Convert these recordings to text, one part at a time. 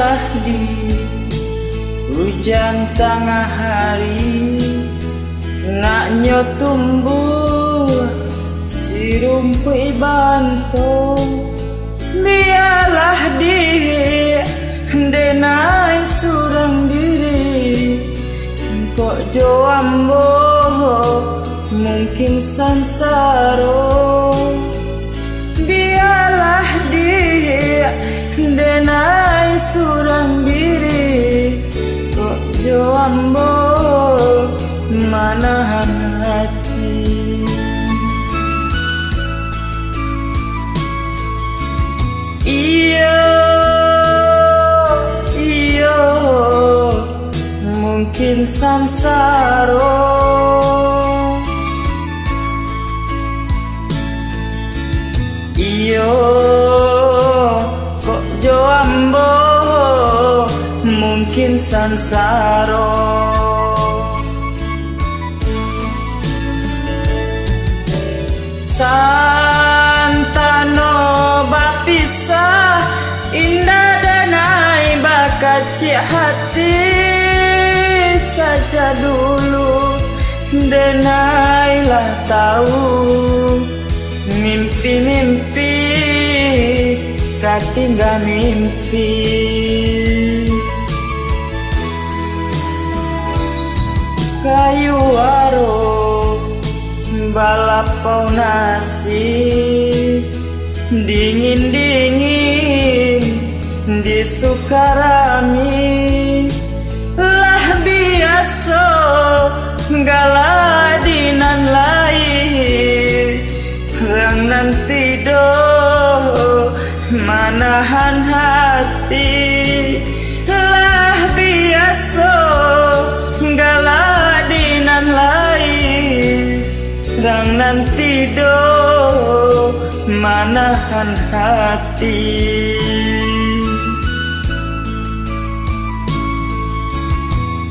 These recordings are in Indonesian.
Biarlah di hujan tengah hari naknya tumbuh si rumput bantung. Biarlah di denai surang diri kok joambo mungkin sansaro. Biarlah dia denai surang diri kok joambo manahan hati. Iyo mungkin sansaro. Iyo kok joambo mungkin sansaro. Santano bapisah indah danai bakaci hati saja dulu denailah tahu mimpi-mimpi katinggal mimpi. Kayu aro balapau nasi dingin-dingin di Sukarami lah biasa galadinan lain yang nanti do manahan hati lah biasa galadinan lain yang nanti do manahan hati.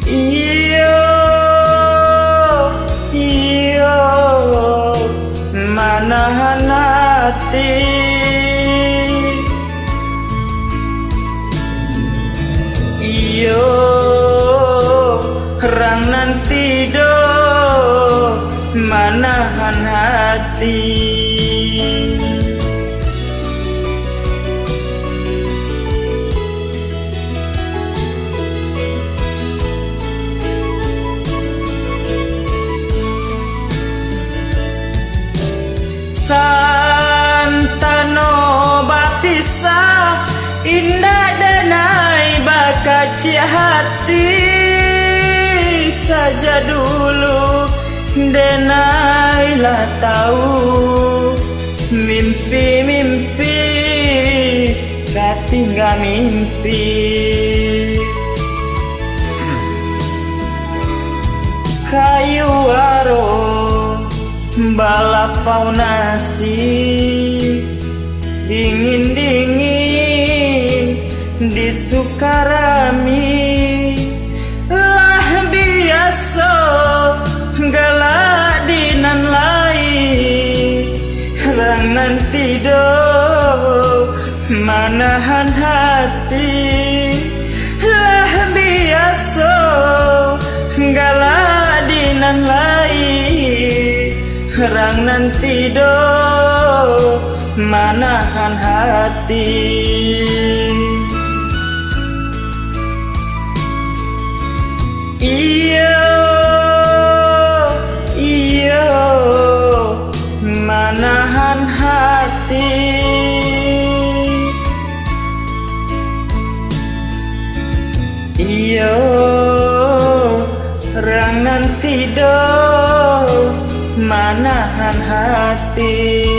Iyo manahan hati. Iyo rang nanti do manahan hati. Santano bapisah indah danai bakaci hati saja dulu denailah tahu mimpi-mimpi katinggal mimpi. Kayu aro balapau nasi dingin-dingin di Sukarami lah biasa galadinan lain rang nanti do manahan hati lah biasa galadinan lain rang nanti do manahan hati. Iyo manahan hati. Iyo rang nanti do manahan hati.